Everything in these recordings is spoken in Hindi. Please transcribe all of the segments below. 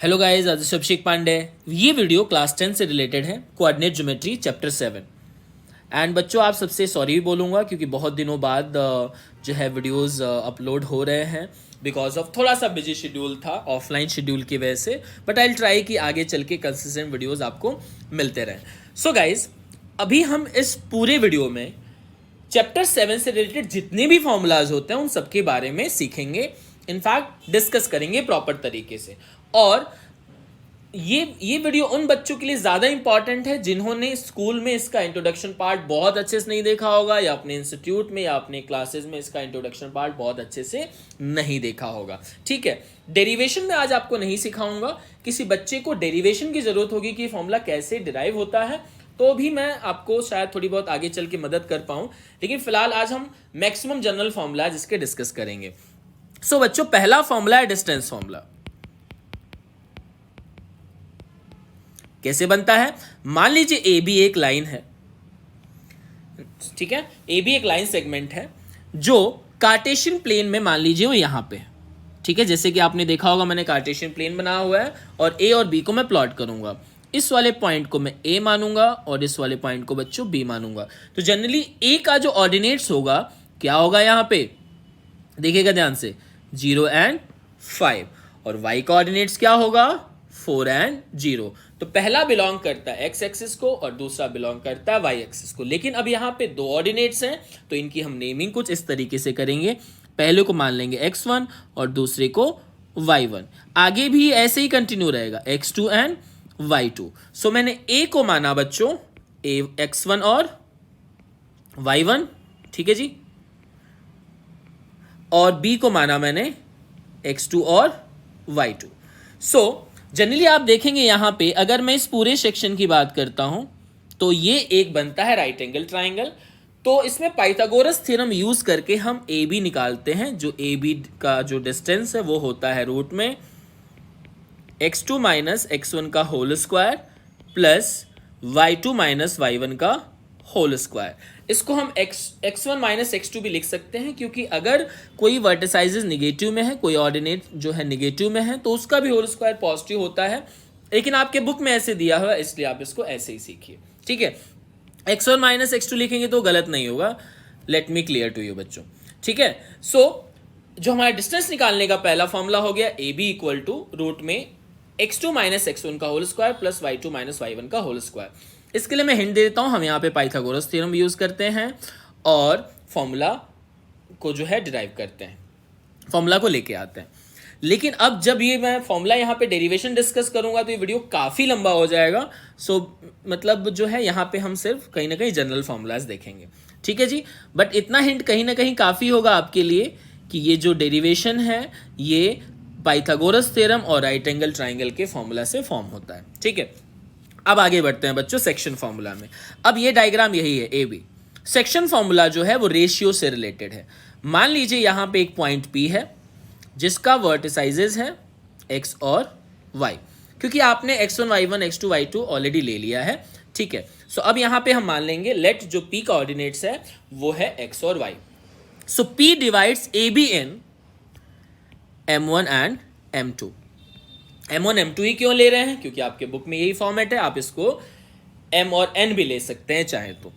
हेलो गाइस, आज अभिषेक पांडे। ये वीडियो क्लास 10 से रिलेटेड है, कोऑर्डिनेट ज्योमेट्री चैप्टर 7। एंड बच्चों, आप सबसे सॉरी भी बोलूँगा क्योंकि बहुत दिनों बाद जो है वीडियोस अपलोड हो रहे हैं बिकॉज ऑफ थोड़ा सा बिजी शेड्यूल था, ऑफलाइन शेड्यूल की वजह से। बट आई विल ट्राई कि आगे चल के कंसिस्टेंट वीडियोस आपको मिलते रहें। सो गाइज, अभी हम इस पूरे वीडियो में चैप्टर 7 से रिलेटेड जितने भी फॉर्मूलाज होते हैं उन सबके बारे में सीखेंगे, इनफैक्ट डिस्कस करेंगे प्रॉपर तरीके से। और ये वीडियो उन बच्चों के लिए ज़्यादा इंपॉर्टेंट है जिन्होंने स्कूल में इसका इंट्रोडक्शन पार्ट बहुत अच्छे से नहीं देखा होगा, या अपने इंस्टीट्यूट में या अपने क्लासेस में इसका इंट्रोडक्शन पार्ट बहुत अच्छे से नहीं देखा होगा। ठीक है, डेरिवेशन में आज आपको नहीं सिखाऊंगा। किसी बच्चे को डेरिवेशन की ज़रूरत होगी कि फॉर्मूला कैसे डिराइव होता है, तो भी मैं आपको शायद थोड़ी बहुत आगे चल के मदद कर पाऊँ। लेकिन फिलहाल आज हम मैक्सिमम जनरल फॉर्मूला जिसके डिस्कस करेंगे। सो बच्चों, पहला फॉर्मूला है डिस्टेंस फॉर्मूला। कैसे बनता है? मान लीजिए ए बी एक लाइन है, ठीक है, ए बी एक लाइन सेगमेंट है जो कार्टेशियन प्लेन में मान लीजिए वो यहां पे है। ठीक है, जैसे कि आपने देखा होगा मैंने कार्टेशियन प्लेन बनाया हुआ है और ए और बी को मैं प्लॉट करूंगा। इस वाले पॉइंट को मैं ए मानूंगा और इस वाले पॉइंट को बच्चों बी मानूंगा। तो जनरली ए का जो ऑर्डिनेट्स होगा क्या होगा, यहां पे देखिएगा ध्यान से, 0 एंड 5, और वाई का ऑर्डिनेट्स क्या होगा, 4 एंड 0। तो पहला बिलोंग करता है एक्स एक्सिस को और दूसरा बिलोंग करता है वाई एक्सिस को। लेकिन अब यहाँ पे दो ऑर्डिनेट्स हैं तो इनकी हम नेमिंग कुछ इस तरीके से करेंगे। पहले को मान लेंगे x1 और दूसरे को y1। आगे भी ऐसे ही कंटिन्यू रहेगा, x2 एंड y2। सो मैंने a को माना बच्चों x1 और y1, ठीक है जी, और b को माना मैंने x2 और y2। सो जनरली आप देखेंगे यहां पे अगर मैं इस पूरे सेक्शन की बात करता हूं तो ये एक बनता है राइट एंगल ट्राइंगल। तो इसमें पाइथागोरस थ्योरम यूज करके हम ए बी निकालते हैं। जो ए बी का जो डिस्टेंस है वो होता है रूट में x2 माइनस x1 का whole square plus y2 minus y1 का होल स्क्वायर। इसको हम x1 माइनस x2 भी लिख सकते हैं क्योंकि अगर कोई वर्टिसाइजेस निगेटिव में है, कोई ऑर्डिनेट जो है निगेटिव में है, तो उसका भी होल स्क्वायर पॉजिटिव होता है। लेकिन आपके बुक में ऐसे दिया हुआ है इसलिए आप इसको ऐसे ही सीखिए। ठीक है, x1 माइनस x2 लिखेंगे तो गलत नहीं होगा। Let me clear to you बच्चों। ठीक है, सो जो हमारा डिस्टेंस निकालने का पहला फॉर्मूला हो गया A B equal to root में x2 माइनस x1 का whole square plus y2 minus y1 का होल स्क्वायर। इसके लिए मैं हिंट दे देता हूं, हम यहाँ पे पाइथागोरस थ्योरम यूज करते हैं और फॉर्मूला को जो है डिराइव करते हैं, फॉर्मूला को लेके आते हैं। लेकिन अब जब ये मैं फॉर्मूला यहाँ पे डेरिवेशन डिस्कस करूंगा तो ये वीडियो काफ़ी लंबा हो जाएगा। सो मतलब जो है यहाँ पे हम सिर्फ कहीं ना कहीं जनरल फॉर्मूलाज देखेंगे। ठीक है जी, बट इतना हिंट कहीं ना कहीं काफ़ी होगा आपके लिए कि ये जो डेरिवेशन है ये पाइथागोरस थ्योरम और राइट एंगल ट्राइंगल के फॉर्मूला से फॉर्म होता है। ठीक है, अब आगे बढ़ते हैं बच्चों सेक्शन फॉर्मूला में। अब ये डायग्राम यही है ए बी। सेक्शन फॉर्मूला जो है वो रेशियो से रिलेटेड है। मान लीजिए यहाँ पे एक पॉइंट P है जिसका वर्टिसाइजेस है x और y, क्योंकि आपने x1 y1 x2 y2 already ले लिया है। ठीक है, सो अब यहाँ पे हम मान लेंगे लेट जो P का ऑर्डिनेट्स है वो है x और y। So P divides AB in m1 and m2। m1 m2 ही क्यों ले रहे हैं, क्योंकि आपके बुक में यही फॉर्मेट है। आप इसको m और n भी ले सकते हैं चाहे तो।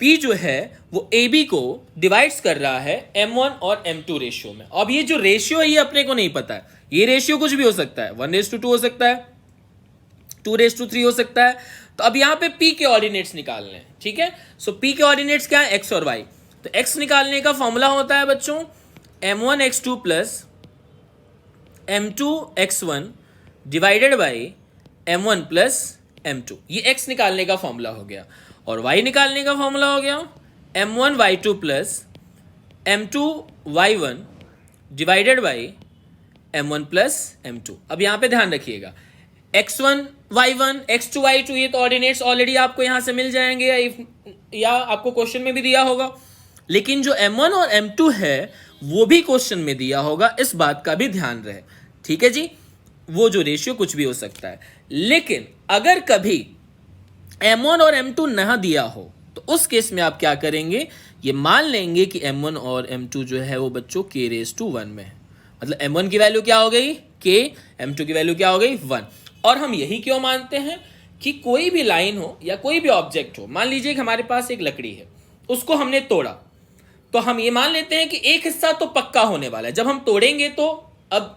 P जो है वो AB को डिवाइड्स कर रहा है m1 और m2 रेशियो में। अब ये जो रेशियो है ये अपने को नहीं पता है, ये रेशियो कुछ भी हो सकता है, 1:2 हो सकता है, 2:3 हो सकता है। तो अब यहाँ पे P के ऑर्डिनेट्स निकालने हैं। ठीक है, सो P के ऑर्डिनेट्स क्या है, x और y। तो x निकालने का फॉर्मूला होता है बच्चों m1 x2 plus m2 x1 divided by m1 plus m2। ये x निकालने का फॉर्मूला हो गया। और y निकालने का फॉर्मूला हो गया m1 y2 plus m2 y1 divided by m1 plus m2। अब यहाँ पे ध्यान रखिएगा x1 y1 x2 y2 ये तो ऑर्डिनेट्स ऑलरेडी आपको यहाँ से मिल जाएंगे या आपको क्वेश्चन में भी दिया होगा। लेकिन जो m1 और m2 है वो भी क्वेश्चन में दिया होगा, इस बात का भी ध्यान रहे। ठीक है जी, वो जो रेशियो कुछ भी हो सकता है। लेकिन अगर कभी m1 और m2 ना दिया हो तो उस केस में आप क्या करेंगे, ये मान लेंगे कि m1 और m2 जो है वो बच्चों k⁻1 में है। मतलब m1 की वैल्यू क्या हो गई k, m2 की वैल्यू क्या हो गई 1। और हम यही क्यों मानते हैं कि कोई भी लाइन हो या कोई भी ऑब्जेक्ट हो, मान लीजिए कि हमारे पास एक लकड़ी है, उसको हमने तोड़ा, तो हम ये मान लेते हैं कि एक हिस्सा तो पक्का होने वाला है। जब हम तोड़ेंगे तो अब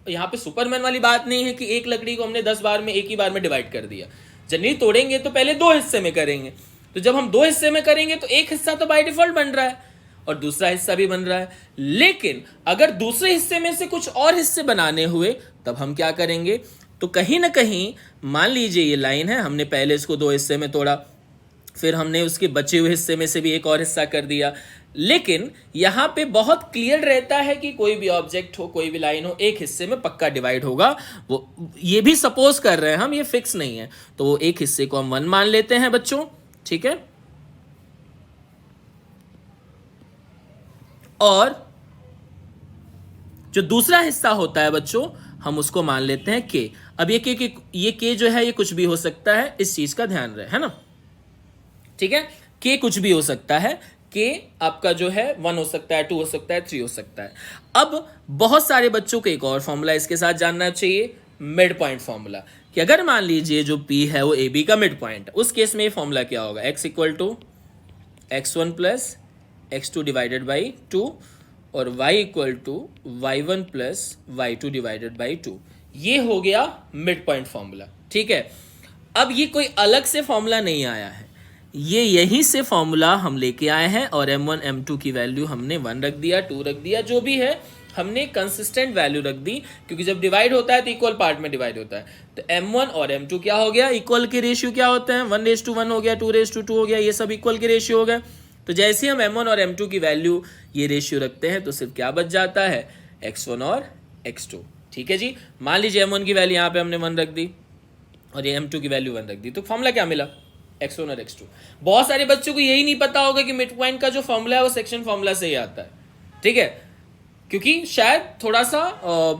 यहाँ पे सुपरमैन वाली बात नहीं है कि एक लकड़ी को हमने 10 बार में एक ही बार में डिवाइड कर दिया। जनरली तोड़ेंगे तो पहले 2 हिस्से में करेंगे, तो जब हम 2 हिस्से में करेंगे तो एक हिस्सा तो बाय डिफॉल्ट बन रहा है और दूसरा हिस्सा भी बन रहा है। लेकिन अगर दूसरे हिस्से में से कुछ और हिस्से बनाने हुए तब हम क्या करेंगे, तो कहीं ना कहीं मान लीजिए ये लाइन है, हमने पहले इसको 2 हिस्से में तोड़ा, फिर हमने उसके बचे हुए हिस्से में से भी एक और हिस्सा कर दिया। लेकिन यहां पे बहुत क्लियर रहता है कि कोई भी ऑब्जेक्ट हो, कोई भी लाइन हो, एक हिस्से में पक्का डिवाइड होगा। वो ये भी सपोज कर रहे हैं हम, ये फिक्स नहीं है, तो वो एक हिस्से को हम 1 मान लेते हैं बच्चों, ठीक है। और जो दूसरा हिस्सा होता है बच्चों, हम उसको मान लेते हैं के। अब ये के जो है ये कुछ भी हो सकता है, इस चीज का ध्यान रहे, है ना, ठीक है। के कुछ भी हो सकता है, के आपका जो है 1 हो सकता है, 2 हो सकता है, 3 हो सकता है। अब बहुत सारे बच्चों को एक और फॉर्मूला इसके साथ जानना चाहिए, मिड पॉइंट फॉर्मूला, कि अगर मान लीजिए जो P है वो AB का मिड पॉइंट, उस केस में ये फॉर्मूला क्या होगा, x equal to x1 plus x2 divided by 2 और y equal to y1 plus y2 divided by 2। ये हो गया मिड पॉइंट फॉर्मूला, ठीक है। अब ये कोई अलग से फॉर्मूला नहीं आया है, ये यहीं से फॉर्मूला हम लेके आए हैं और m1 m2 की वैल्यू हमने 1 रख दिया, 2 रख दिया, जो भी है हमने कंसिस्टेंट वैल्यू रख दी, क्योंकि जब डिवाइड होता है तो इक्वल पार्ट में डिवाइड होता है। तो m1 और m2 क्या हो गया, इक्वल के रेशियो क्या होते हैं, 1:1 हो गया, 2:2 हो गया, ये सब इक्वल के रेशियो हो गए। तो जैसे हम m1 और m2 की वैल्यू ये रेशियो रखते हैं तो सिर्फ क्या बच जाता है, x1 और x2, ठीक है जी। मान लीजिए m1 की वैल्यू यहाँ पे हमने 1 रख दी और ये m2 की वैल्यू 1 रख दी, तो फॉर्मूला क्या मिला, x1 और x2। बहुत सारे बच्चों को यही नहीं पता होगा कि मिड पॉइंट का जो फॉर्मूला है वो सेक्शन फॉर्मूला से ही आता है, ठीक है, क्योंकि शायद थोड़ा सा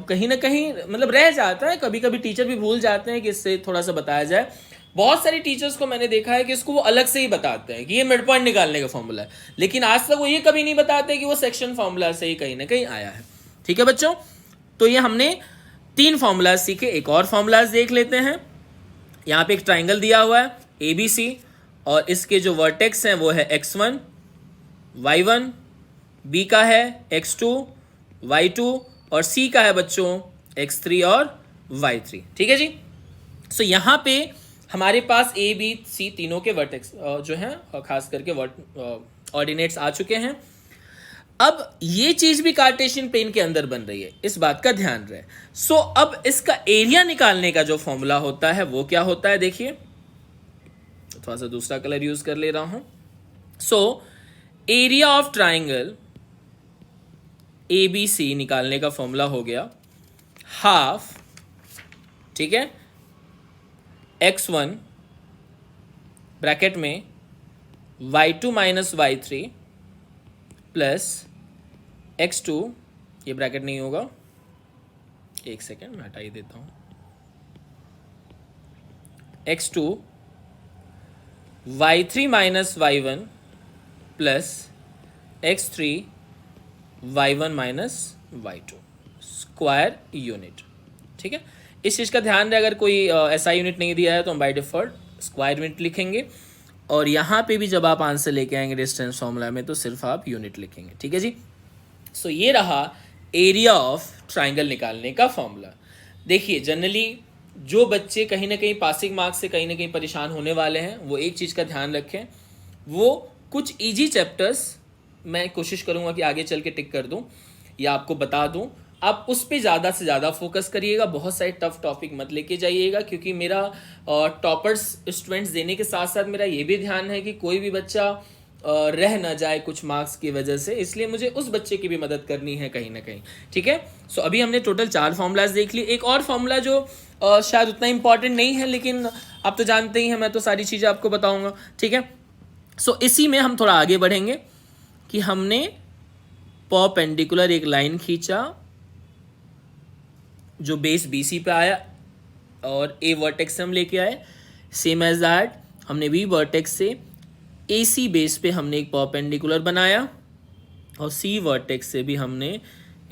कहीं ना कहीं मतलब रह जाता है, कभी कभी टीचर भी भूल जाते हैं कि इससे थोड़ा सा बताया जाए। बहुत सारे टीचर्स को मैंने देखा है कि इसको वो अलग से ही बताते हैं कि ये मिड पॉइंट निकालने का फॉर्मूला है, लेकिन आज तक वो ये कभी नहीं बताते कि वो सेक्शन फॉर्मूला से ही कहीं ना कहीं आया है, ठीक है बच्चों। तो ये हमने 3 फॉर्मूलाज सीखे, एक और फॉर्मूलाज देख लेते हैं। यहाँ पे एक ट्राइंगल दिया हुआ है ABC और इसके जो वर्टेक्स हैं वो है x1, y1, B का है x2, y2 और C का है बच्चों x3 और y3, ठीक है जी। सो यहाँ पे हमारे पास A, B, C तीनों के वर्टेक्स जो हैं खास करके ऑर्डिनेट्स आ चुके हैं। अब ये चीज भी कार्टेशियन प्लेन के अंदर बन रही है, इस बात का ध्यान रहे। सो अब इसका एरिया निकालने का जो फॉर्मूला होता है वो क्या होता है, देखिए थोड़ा सा दूसरा कलर यूज कर ले रहा हूं। So area of triangle ABC निकालने का फॉर्मूला हो गया हाफ, ठीक है, x1 ब्रैकेट में y2 minus y3 plus x2, ये ब्रैकेट नहीं होगा, एक सेकेंड मैं हटा ही देता हूं, x2 y3 minus y1 plus x3 y1 minus y2 square unit, ठीक है। इस चीज़ का ध्यान रहे, अगर कोई ऐसा यूनिट नहीं दिया है तो हम बाय डिफॉल्ट स्क्वायर यूनिट लिखेंगे, और यहाँ पे भी जब आप आंसर लेके आएंगे डिस्टेंस फॉर्मूला में तो सिर्फ आप यूनिट लिखेंगे, ठीक है जी। सो ये रहा एरिया ऑफ ट्राइंगल निकालने का फॉर्मूला। देखिए जनरली जो बच्चे कहीं ना कहीं पासिंग मार्क्स से कहीं ना कहीं परेशान होने वाले हैं वो एक चीज़ का ध्यान रखें, वो कुछ इजी चैप्टर्स मैं कोशिश करूँगा कि आगे चल के टिक कर दूँ या आपको बता दूँ, आप उस पर ज़्यादा से ज़्यादा फोकस करिएगा, बहुत सारे टफ टॉपिक मत लेके जाइएगा, क्योंकि मेरा टॉपर्स स्टूडेंट्स देने के साथ साथ मेरा ये भी ध्यान है कि कोई भी बच्चा रह ना जाए कुछ मार्क्स की वजह से, इसलिए मुझे उस बच्चे की भी मदद करनी है कहीं ना कहीं, ठीक है। सो अभी हमने टोटल 4 फॉर्मूलाज देख लिए। एक और फॉर्मूला जो शायद उतना इंपॉर्टेंट नहीं है, लेकिन आप तो जानते ही हैं मैं तो सारी चीज़ें आपको बताऊंगा, ठीक है। सो इसी में हम थोड़ा आगे बढ़ेंगे कि हमने परपेंडिकुलर एक लाइन खींचा जो बेस BC पे आया और A वर्टेक्स हम लेके आए, सेम एज दैट हमने B वर्टेक्स से AC बेस पे हमने एक परपेंडिकुलर बनाया और C वर्टेक्स से भी हमने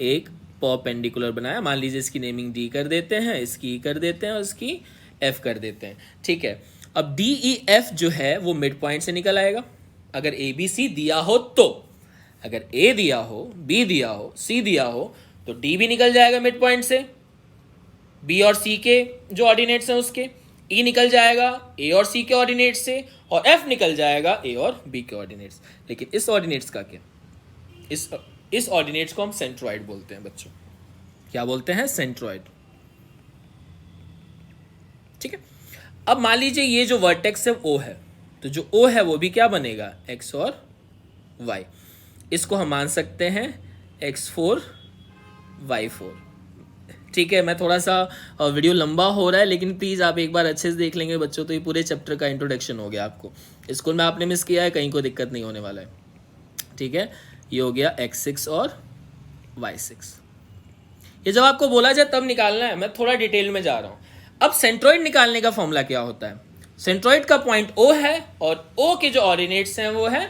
एक परपेंडिकुलर बनाया, मान लीजिए इसकी नेमिंग डी कर देते हैं, इसकी कर देते हैं और इसकी एफ कर देते हैं, ठीक है। अब डी ई एफ जो है वो मिड पॉइंट से निकल आएगा अगर ए बी सी दिया हो तो। अगर ए दिया हो, बी दिया हो, सी दिया हो तो डी भी निकल जाएगा मिड पॉइंट से, बी और सी के जो ऑर्डिनेट्स हैं उसके, ई निकल जाएगा ए और सी के ऑर्डिनेट्स से, और एफ निकल जाएगा ए और बी के ऑर्डिनेट्स। लेकिन इस ऑर्डिनेट्स का क्या, इस ऑर्डिनेट्स को हम सेंट्रॉइड बोलते हैं बच्चों। क्या बोलते हैं? सेंट्रॉइड, ठीक है। अब मान लीजिए ये जो वर्टेक्स है ओ है, तो जो ओ है वो भी क्या बनेगा? एक्स और वाई। इसको हम मान सकते हैं x4 y4, ठीक है। मैं थोड़ा सा वीडियो लंबा हो रहा है, लेकिन प्लीज़ आप एक बार अच्छे से देख लेंगे बच्चों तो ये पूरे चैप्टर का इंट्रोडक्शन हो गया आपको। स्कूल में आपने मिस किया है, कहीं को दिक्कत नहीं होने वाला है, ठीक है। ये हो गया x6 और y6। ये जब आपको बोला जाए तब निकालना है, मैं थोड़ा डिटेल में जा रहा हूँ। अब सेंट्रॉइड निकालने का फॉर्मूला क्या होता है? सेंट्रॉइड का पॉइंट O है और O के जो ऑर्डिनेट्स हैं वो है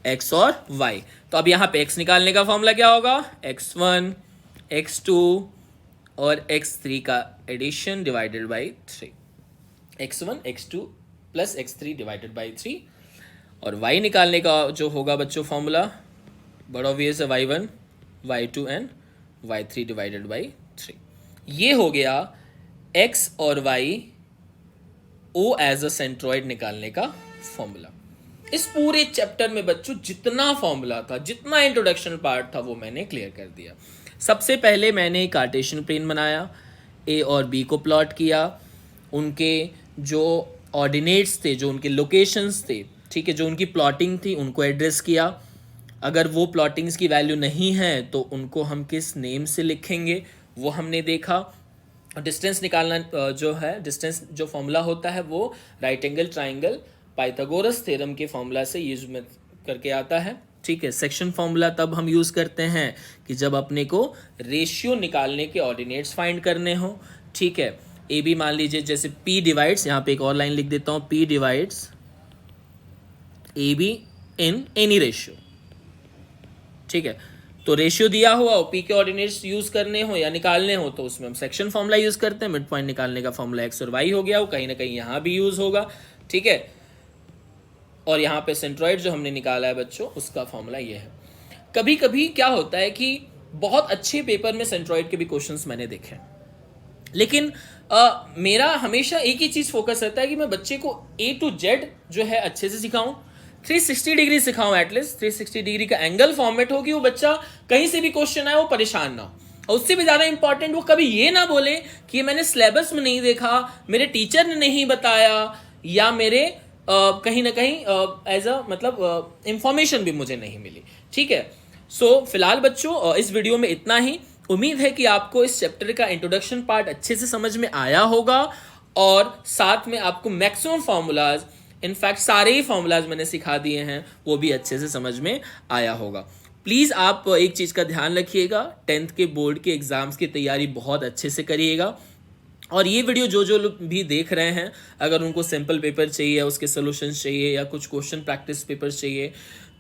x और y। तो अब यहाँ पे x निकालने का फॉर्मूला क्या होगा? x1, x2 और x3 का addition divided by 3। x1, x2 plus x3 divided by 3। और y निकालने का जो होगा बच्चों फॉर्मूला बड़ा ऑब्वियस है, y1, y2 and y3 divided by 3। ये हो गया x और y O as a centroid निकालने का फॉर्मूला। इस पूरे चैप्टर में बच्चों जितना फॉर्मूला था, जितना इंट्रोडक्शन पार्ट था वो मैंने क्लियर कर दिया। सबसे पहले मैंने कार्टेशियन प्लेन बनाया, ए और बी को प्लॉट किया, उनके जो ऑर्डिनेट्स थे, जो उनके लोकेशंस थे, ठीक है, जो उनकी प्लॉटिंग थी उनको एड्रेस किया। अगर वो प्लॉटिंग्स की वैल्यू नहीं है तो उनको हम किस नेम से लिखेंगे वो हमने देखा। डिस्टेंस निकालना जो है, डिस्टेंस जो फॉर्मूला होता है वो right angle triangle Pythagoras theorem के फॉर्मूला से यूज में करके आता है, ठीक है। सेक्शन फॉर्मूला तब हम यूज करते हैं कि जब अपने को रेशियो निकालने के ऑर्डिनेट्स फाइंड करने हो, ठीक है। ए बी मान लीजिए जैसे P डिवाइड्स, यहाँ पे एक और लाइन लिख देता हूँ, P divides A be in any ratio, ठीक है। तो रेशियो दिया हुआ हो, पी के ऑर्डिनेट्स यूज करने हो या निकालने हो तो उसमें हम सेक्शन फॉर्मूला यूज करते हैं। मिड पॉइंट निकालने का फॉर्मूला एक्स और वाई हो गया, वो कहीं ना कहीं यहाँ भी यूज होगा, ठीक है। और यहाँ पे सेंट्रॉइड जो हमने निकाला है बच्चों उसका फॉर्मूला ये है। कभी कभी क्या होता है कि बहुत अच्छे पेपर में सेंट्रॉइड के भी क्वेश्चंस मैंने देखे हैं, लेकिन मेरा हमेशा एक ही चीज फोकस रहता है कि मैं बच्चे को A to Z जो है अच्छे से सिखाऊं, 360 डिग्री सिखाऊं, एटलीस्ट 360 डिग्री का एंगल फॉर्मेट हो कि वो बच्चा कहीं से भी क्वेश्चन आए वो परेशान ना हो। और उससे भी ज्यादा इंपॉर्टेंट वो कभी ये ना बोले कि मैंने सिलेबस में नहीं देखा, मेरे टीचर ने नहीं बताया, या मेरे कहीं ना कहीं एज अ मतलब इंफॉर्मेशन भी मुझे नहीं मिली, ठीक है। सो फिलहाल बच्चों इस वीडियो में इतना ही। उम्मीद है कि आपको इस चैप्टर का इंट्रोडक्शन पार्ट अच्छे से समझ में आया होगा और साथ में आपको मैक्सिमम फॉर्मूलाज, इनफैक्ट सारे ही फॉर्मूलाज मैंने सिखा दिए हैं, वो भी अच्छे से समझ में आया होगा। प्लीज़ आप एक चीज़ का ध्यान रखिएगा, 10th के बोर्ड के एग्जाम्स की तैयारी बहुत अच्छे से करिएगा। और ये वीडियो जो लोग भी देख रहे हैं, अगर उनको सैम्पल पेपर चाहिए, उसके सोल्यूशंस चाहिए या कुछ क्वेश्चन प्रैक्टिस पेपर्स चाहिए,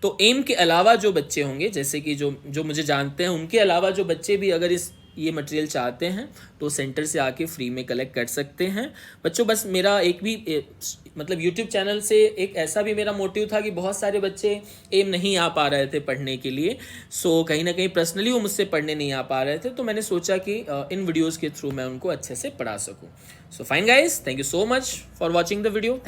तो एम के अलावा जो बच्चे होंगे, जैसे कि जो मुझे जानते हैं, उनके अलावा जो बच्चे भी अगर ये मटेरियल चाहते हैं तो सेंटर से आके फ्री में कलेक्ट कर सकते हैं बच्चों। बस मेरा एक भी मतलब यूट्यूब चैनल से एक ऐसा भी मेरा मोटिव था कि बहुत सारे बच्चे एम नहीं आ पा रहे थे पढ़ने के लिए, सो कहीं ना कहीं पर्सनली वो मुझसे पढ़ने नहीं आ पा रहे थे, तो मैंने सोचा कि इन वीडियोज़ के थ्रू मैं उनको अच्छे से पढ़ा सकूँ। So fine guys, thank you so much for watching the video.